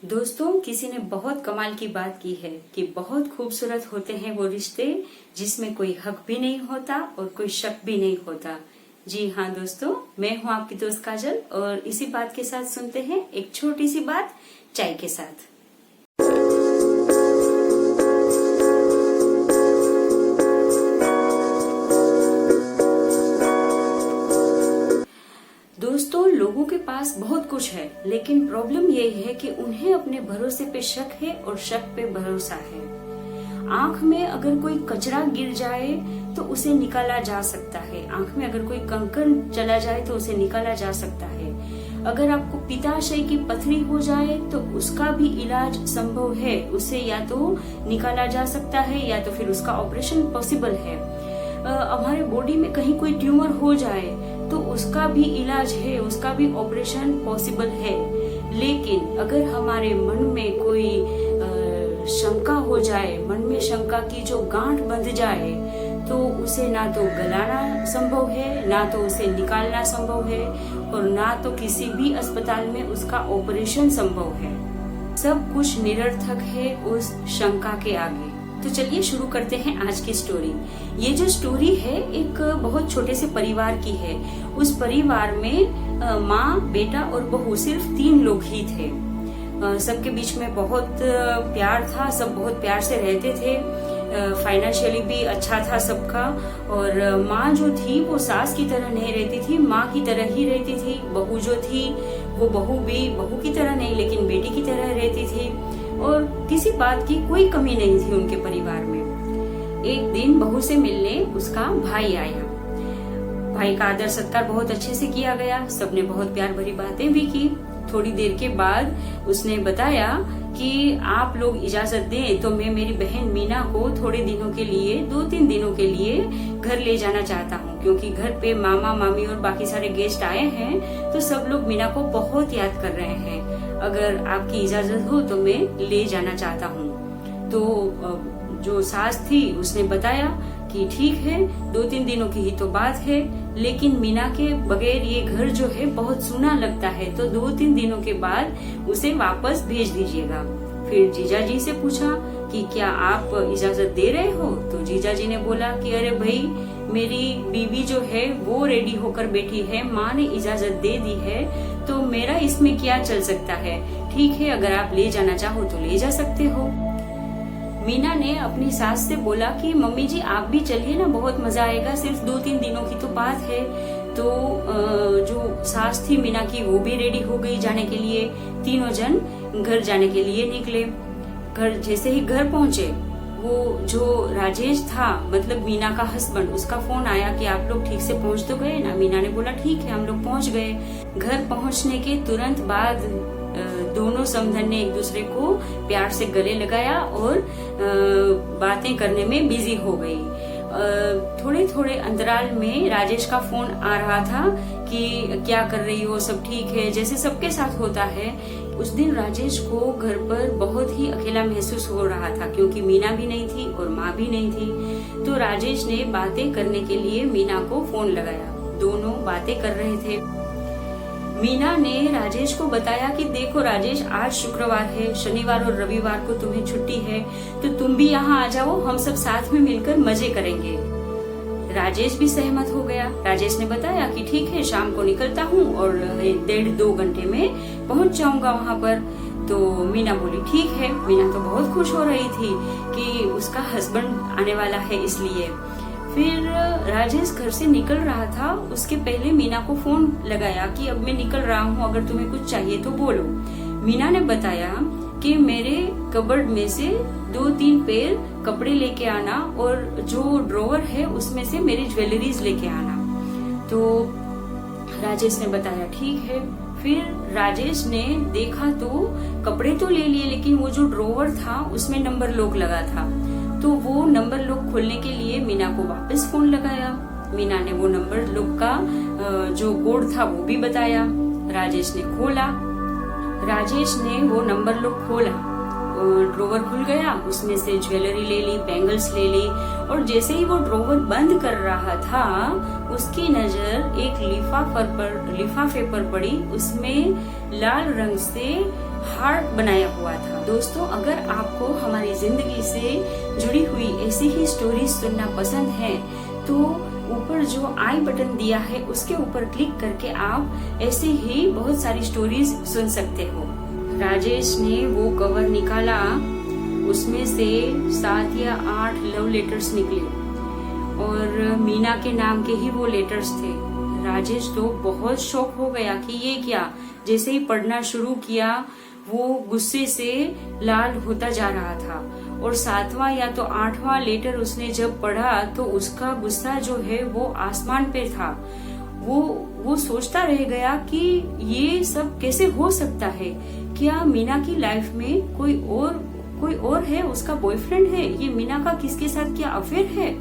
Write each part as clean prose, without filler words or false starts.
दोस्तों, किसी ने बहुत कमाल की बात की है कि बहुत खूबसूरत होते हैं वो रिश्ते जिसमें कोई हक भी नहीं होता और कोई शक भी नहीं होता। जी हाँ दोस्तों, मैं हूँ आपकी दोस्त काजल और इसी बात के साथ सुनते हैं एक छोटी सी बात चाय के साथ। दोस्तों, लोगों के पास बहुत कुछ है, लेकिन प्रॉब्लम ये है कि उन्हें अपने भरोसे पे शक है और शक पे भरोसा है। आंख में अगर कोई कचरा गिर जाए तो उसे निकाला जा सकता है। आंख में अगर कोई कंकड़ चला जाए तो उसे निकाला जा सकता है। अगर आपको पित्ताशय की पथरी हो जाए तो उसका भी इलाज संभव है। उसे या तो निकाला जा सकता है या तो फिर उसका ऑपरेशन पॉसिबल है। हमारे बॉडी में कहीं कोई ट्यूमर हो जाए तो उसका भी इलाज है, उसका भी ऑपरेशन पॉसिबल है। लेकिन अगर हमारे मन में कोई शंका हो जाए, मन में शंका की जो गांठ बंध जाए, तो उसे ना तो गलाना संभव है, ना तो उसे निकालना संभव है और ना तो किसी भी अस्पताल में उसका ऑपरेशन संभव है। सब कुछ निरर्थक है उस शंका के आगे। तो चलिए शुरू करते हैं आज की स्टोरी। ये जो स्टोरी है एक बहुत छोटे से परिवार की है। उस परिवार में माँ, बेटा और बहू, सिर्फ 3 लोग ही थे। सबके बीच में बहुत प्यार था, सब बहुत प्यार से रहते थे। फाइनेंशियली भी अच्छा था सबका। और माँ जो थी वो सास की तरह नहीं रहती थी, माँ की तरह ही रहती थी। बहू जो थी वो बहू भी बहू की तरह नहीं लेकिन बेटी की तरह रहती थी और किसी बात की कोई कमी नहीं थी उनके परिवार में। एक दिन बहू से मिलने उसका भाई आया। भाई का आदर सत्कार बहुत अच्छे से किया गया। सबने बहुत प्यार भरी बातें भी की। थोड़ी देर के बाद उसने बताया कि आप लोग इजाजत दें तो मैं मेरी बहन मीना को थोड़े दिनों के लिए, 2-3 दिनों के लिए घर ले जाना चाहता हूँ, क्योंकि घर पे मामा, मामी और बाकी सारे गेस्ट आए हैं तो सब लोग मीना को बहुत याद कर रहे हैं। अगर आपकी इजाजत हो तो मैं ले जाना चाहता हूँ। तो जो सास थी उसने बताया कि ठीक है, 2-3 दिनों की ही तो बात है, लेकिन मीना के बगैर ये घर जो है बहुत सूना लगता है, तो 2-3 दिनों के बाद उसे वापस भेज दीजिएगा। फिर जीजा जी से पूछा कि क्या आप इजाजत दे रहे हो? तो जीजा जी ने बोला कि अरे भाई, मेरी बीवी जो है वो रेडी होकर बैठी है, माँ ने इजाजत दे दी है, तो मेरा इसमें क्या चल सकता है। ठीक है, अगर आप ले जाना चाहो तो ले जा सकते हो। मीना ने अपनी सास से बोला कि मम्मी जी आप भी चलिए ना, बहुत मजा आएगा, सिर्फ 2-3 दिनों की तो बात है। तो जो सास थी मीना की वो भी रेडी हो गई जाने के लिए। तीनों जन घर जाने के लिए निकले। घर जैसे ही घर पहुंचे, वो जो राजेश था, मतलब मीना का हस्बैंड, उसका फोन आया कि आप लोग ठीक से पहुंच तो गए ना। मीना ने बोला ठीक है, हम लोग पहुंच गए। घर पहुंचने के तुरंत बाद दोनों समधन ने एक दूसरे को प्यार से गले लगाया और बातें करने में बिजी हो गई। थोड़े थोड़े अंतराल में राजेश का फोन आ रहा था कि क्या कर रही हो, सब ठीक है, जैसे सबके साथ होता है। उस दिन राजेश को घर पर बहुत ही अकेला महसूस हो रहा था, क्योंकि मीना भी नहीं थी और माँ भी नहीं थी। तो राजेश ने बातें करने के लिए मीना को फोन लगाया। दोनों बातें कर रहे थे। मीना ने राजेश को बताया कि देखो राजेश, आज शुक्रवार है, शनिवार और रविवार को तुम्हें छुट्टी है, तो तुम भी यहाँ आ जाओ, हम सब साथ में मिलकर मजे करेंगे। राजेश भी सहमत हो गया। राजेश ने बताया कि ठीक है, शाम को निकलता हूँ और 1.5-2 घंटे में पहुँच जाऊंगा वहाँ पर। तो मीना बोली ठीक है। मीना तो बहुत खुश हो रही थी कि उसका हस्बैंड आने वाला है इसलिए। फिर राजेश घर से निकल रहा था, उसके पहले मीना को फोन लगाया कि अब मैं निकल रहा हूँ, अगर तुम्हें कुछ चाहिए तो बोलो। मीना ने बताया कि मेरे कबर्ड में से 2-3 पेयर कपड़े लेके आना और जो ड्रॉवर है उसमें से मेरी ज्वेलरीज लेके आना। तो राजेश ने बताया ठीक है। फिर राजेश ने देखा तो कपड़े तो ले लिए, लेकिन वो जो ड्रॉवर था उसमें नंबर लॉक लगा था। तो वो नंबर लॉक खोलने के लिए मीना को वापस फोन लगाया। मीना ने वो नंबर लॉक का जो कोड था वो भी बताया। राजेश ने खोला। राजेश ने वो नंबर लॉक खोला, ड्रॉवर खुल गया, उसमें से ज्वेलरी ले ली, बैंगल्स ले ली, और जैसे ही वो ड्रॉवर बंद कर रहा था उसकी नजर एक लिफाफे पर पड़ी। उसमें लाल रंग से हार्ट बनाया हुआ था। दोस्तों, अगर आपको हमारी जिंदगी से जुड़ी हुई ऐसी ही स्टोरीज सुनना पसंद है तो ऊपर जो आई बटन दिया है उसके ऊपर क्लिक करके आप ऐसे ही बहुत सारी स्टोरीज सुन सकते हो। राजेश ने वो कवर निकाला, उसमें से 7 या 8 लव लेटर्स निकले और मीना के नाम के ही वो लेटर्स थे। राजेश तो बहुत शॉक हो गया कि ये क्या। जैसे ही पढ़ना शुरू किया वो गुस्से से लाल होता जा रहा था और 7वां या तो 8वां लेटर उसने जब पढ़ा तो उसका गुस्सा जो है वो आसमान पे था। वो सोचता रह गया कि ये सब कैसे हो सकता है। क्या मीना की लाइफ में कोई और है, उसका बॉयफ्रेंड है? ये मीना का किसके साथ क्या अफेयर है?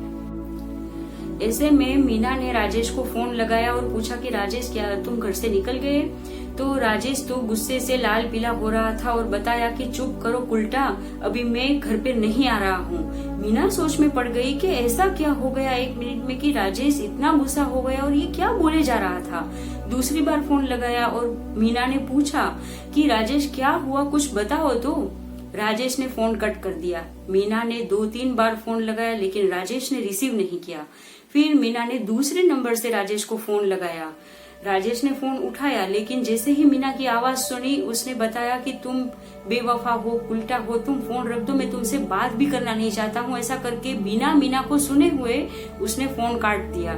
ऐसे में मीना ने राजेश को फोन लगाया और पूछा कि राजेश, क्या तुम घर से निकल गए? तो राजेश तो गुस्से से लाल पीला हो रहा था और बताया कि चुप करो उल्टा, अभी मैं घर पे नहीं आ रहा हूँ। मीना सोच में पड़ गई कि ऐसा क्या हो गया 1 मिनट में कि राजेश इतना गुस्सा हो गया और ये क्या बोले जा रहा था। दूसरी बार फोन लगाया और मीना ने पूछा कि राजेश क्या हुआ, कुछ बताओ तो। राजेश ने फोन कट कर दिया। मीना ने 2-3 बार फोन लगाया लेकिन राजेश ने रिसीव नहीं किया। फिर मीना ने दूसरे नंबर से राजेश को फोन लगाया। राजेश ने फोन उठाया लेकिन जैसे ही मीना की आवाज सुनी उसने बताया कि तुम बेवफा हो, उल्टा हो, तुम फोन रख दो, मैं तुमसे बात भी करना नहीं चाहता हूँ। ऐसा करके बिना मीना को सुने हुए उसने फोन काट दिया।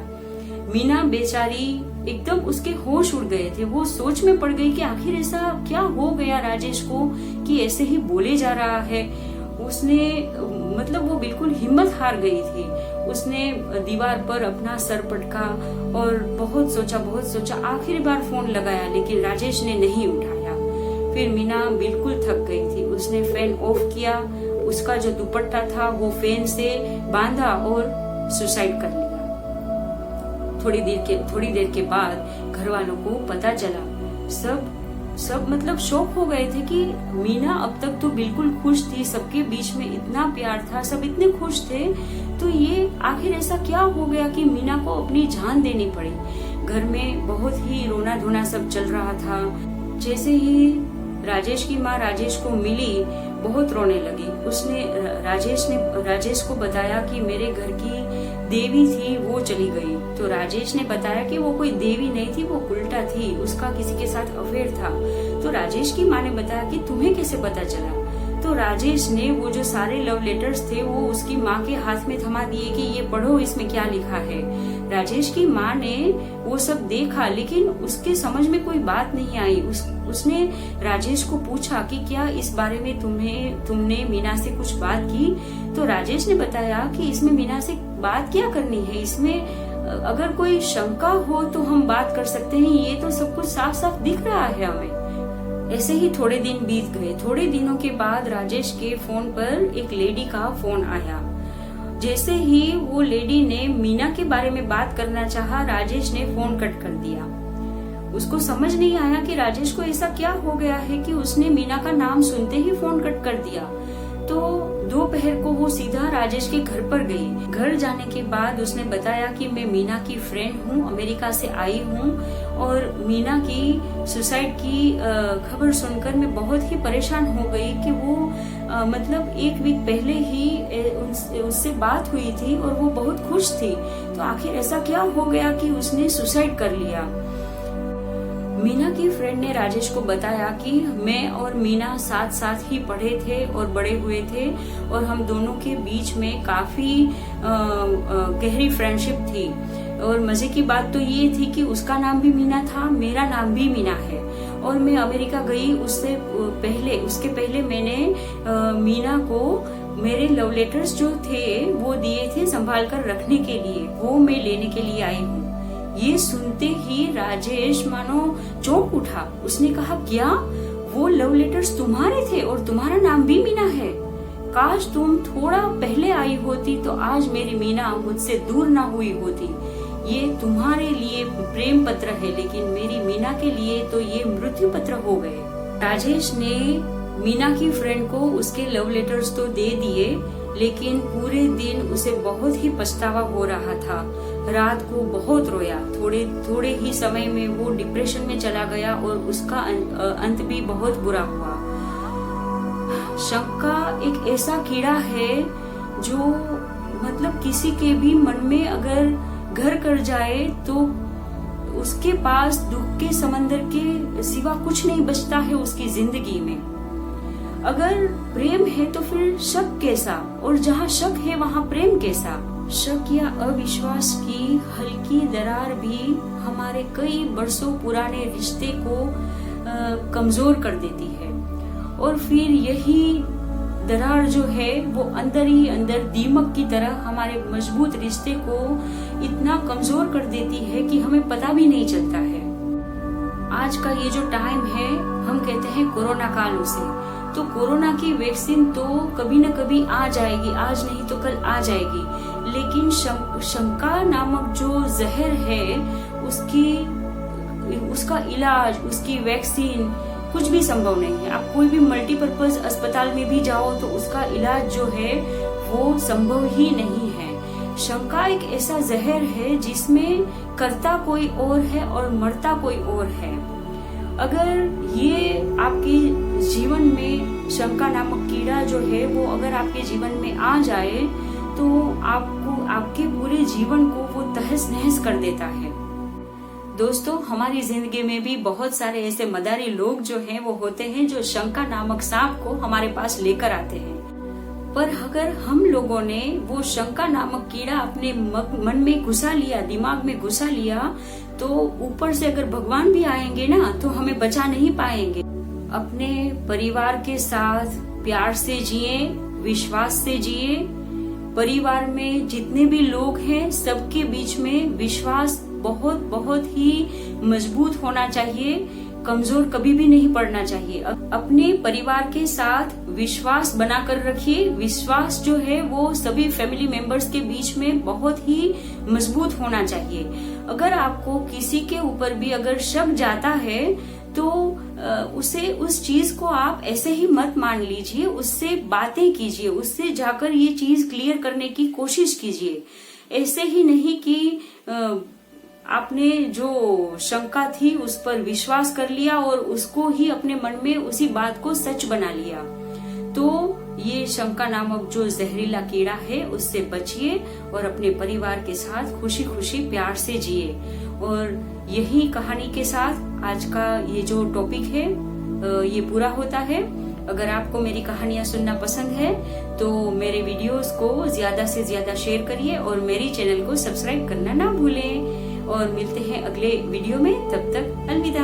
मीना बेचारी एकदम उसके होश उड़ गए थे। वो सोच में पड़ गई कि आखिर ऐसा क्या हो गया राजेश को कि ऐसे ही बोले जा रहा है। उसने मतलब वो बिल्कुल हिम्मत हार गई थी। उसने दीवार पर अपना सर पटका और बहुत सोचा। आखिरी बार फोन लगाया लेकिन राजेश ने नहीं उठाया। फिर मीना बिल्कुल थक गई थी। उसने फैन ऑफ किया, उसका जो दुपट्टा था वो फैन से बांधा और सुसाइड कर लिया। थोड़ी देर के बाद घर वालों को पता चला। सब मतलब शॉक हो गए थे कि मीना अब तक तो बिल्कुल खुश थी, सबके बीच में इतना प्यार था, सब इतने खुश थे, तो ये आखिर ऐसा क्या हो गया कि मीना को अपनी जान देनी पड़ी। घर में बहुत ही रोना धोना सब चल रहा था। जैसे ही राजेश की माँ राजेश को मिली बहुत रोने लगी। उसने राजेश को बताया कि मेरे घर की देवी थी वो चली गई। तो राजेश ने बताया कि वो कोई देवी नहीं थी, वो उल्टा थी, उसका किसी के साथ अफेयर था। तो राजेश की माँ ने बताया कि तुम्हें कैसे पता चला? तो राजेश ने वो जो सारे लव लेटर्स थे वो उसकी माँ के हाथ में थमा दिए कि ये पढ़ो, इसमें क्या लिखा है। राजेश की माँ ने वो सब देखा लेकिन उसके समझ में कोई बात नहीं आई। उसने राजेश को पूछा कि क्या इस बारे में तुमने मीना से कुछ बात की? तो राजेश ने बताया कि इसमें मीना से बात क्या करनी है, इसमें अगर कोई शंका हो तो हम बात कर सकते हैं, ये तो सब कुछ साफ साफ दिख रहा है हमें। ऐसे ही थोड़े दिन बीत गए। थोड़े दिनों के बाद राजेश के फोन पर एक लेडी का फोन आया। जैसे ही वो लेडी ने मीना के बारे में बात करना चाहा, राजेश ने फोन कट कर दिया। उसको समझ नहीं आया कि राजेश को ऐसा क्या हो गया है कि उसने मीना का नाम सुनते ही फोन कट कर दिया। तो दोपहर को वो सीधा राजेश के घर पर गई। घर जाने के बाद उसने बताया कि मैं मीना की फ्रेंड हूँ, अमेरिका से आई हूँ और मीना की सुसाइड की खबर सुनकर मैं बहुत ही परेशान हो गई कि वो मतलब 1 वीक पहले ही उससे बात हुई थी और वो बहुत खुश थी। तो आखिर ऐसा क्या हो गया कि उसने सुसाइड कर लिया। मीना की फ्रेंड ने राजेश को बताया कि मैं और मीना साथ ही पढ़े थे और बड़े हुए थे और हम दोनों के बीच में काफी गहरी फ्रेंडशिप थी। और मजे की बात तो ये थी कि उसका नाम भी मीना था, मेरा नाम भी मीना है। और मैं अमेरिका गई उसके पहले मैंने मीना को मेरे लव लेटर्स जो थे वो दिए थे संभाल कर रखने के लिए, वो मैं लेने के लिए आई हूँ। ये सुनते ही राजेश मानो चौंक उठा। उसने कहा, क्या वो लव लेटर्स तुम्हारे थे और तुम्हारा नाम भी मीना है? काश तुम थोड़ा पहले आई होती तो आज मेरी मीना मुझसे दूर ना हुई होती। ये तुम्हारे लिए प्रेम पत्र है लेकिन मेरी मीना के लिए तो ये मृत्यु पत्र हो गए। राजेश ने मीना की फ्रेंड को उसके लव लेटर्स तो दे दिए लेकिन पूरे दिन उसे बहुत ही पछतावा हो रहा था। रात को बहुत रोया। थोड़े ही समय में वो डिप्रेशन में चला गया और उसका अंत भी बहुत बुरा हुआ। शंका एक ऐसा कीड़ा है जो मतलब किसी के भी मन में अगर घर कर जाए तो उसके पास दुख के समंदर के सिवा कुछ नहीं बचता है उसकी जिंदगी में। अगर प्रेम है तो फिर शक कैसा, और जहाँ शक है वहाँ प्रेम कैसा। शक या अविश्वास की हल्की दरार भी हमारे कई बरसों पुराने रिश्ते को कमजोर कर देती है, और फिर यही दरार जो है वो अंदर ही अंदर दीमक की तरह हमारे मजबूत रिश्ते को इतना कमजोर कर देती है कि हमें पता भी नहीं चलता है। आज का ये जो टाइम है, हम कहते हैं कोरोना काल उसे, तो कोरोना की वैक्सीन तो कभी न कभी आ जाएगी, आज नहीं तो कल आ जाएगी, लेकिन शंका नामक जो जहर है उसका इलाज, उसकी वैक्सीन कुछ भी संभव नहीं है। आप कोई भी मल्टीपर्पज अस्पताल में भी जाओ तो उसका इलाज जो है वो संभव ही नहीं है। शंका एक ऐसा जहर है जिसमें करता कोई और है और मरता कोई और है। अगर ये आपके जीवन में शंका नामक कीड़ा जो है वो अगर आपके जीवन में आ जाए तो आपको आपके पूरे जीवन को वो तहस नहस कर देता है। दोस्तों, हमारी जिंदगी में भी बहुत सारे ऐसे मदारी लोग जो हैं वो होते हैं जो शंका नामक सांप को हमारे पास लेकर आते हैं, पर अगर हम लोगों ने वो शंका नामक कीड़ा अपने मन में घुसा लिया, दिमाग में घुसा लिया, तो ऊपर से अगर भगवान भी आएंगे ना तो हमें बचा नहीं पाएंगे। अपने परिवार के साथ प्यार से जिए, विश्वास से जिए। परिवार में जितने भी लोग हैं सबके बीच में विश्वास बहुत बहुत ही मजबूत होना चाहिए, कमजोर कभी भी नहीं पड़ना चाहिए। अपने परिवार के साथ विश्वास बनाकर रखिए। विश्वास जो है वो सभी फैमिली मेंबर्स के बीच में बहुत ही मजबूत होना चाहिए। अगर आपको किसी के ऊपर भी अगर शक जाता है तो उसे उस चीज को आप ऐसे ही मत मान लीजिए, उससे बातें कीजिए, उससे जाकर ये चीज क्लियर करने की कोशिश कीजिए। ऐसे ही नहीं कि आपने जो शंका थी उस पर विश्वास कर लिया और उसको ही अपने मन में उसी बात को सच बना लिया। तो ये शंका नामक जो जहरीला कीड़ा है उससे बचिए और अपने परिवार के साथ खुशी खुशी प्यार से जिए। और यही कहानी के साथ आज का ये जो टॉपिक है ये पूरा होता है। अगर आपको मेरी कहानियां सुनना पसंद है तो मेरे वीडियोस को ज्यादा से ज्यादा शेयर करिए और मेरी चैनल को सब्सक्राइब करना ना भूलें। और मिलते हैं अगले वीडियो में, तब तक अलविदा।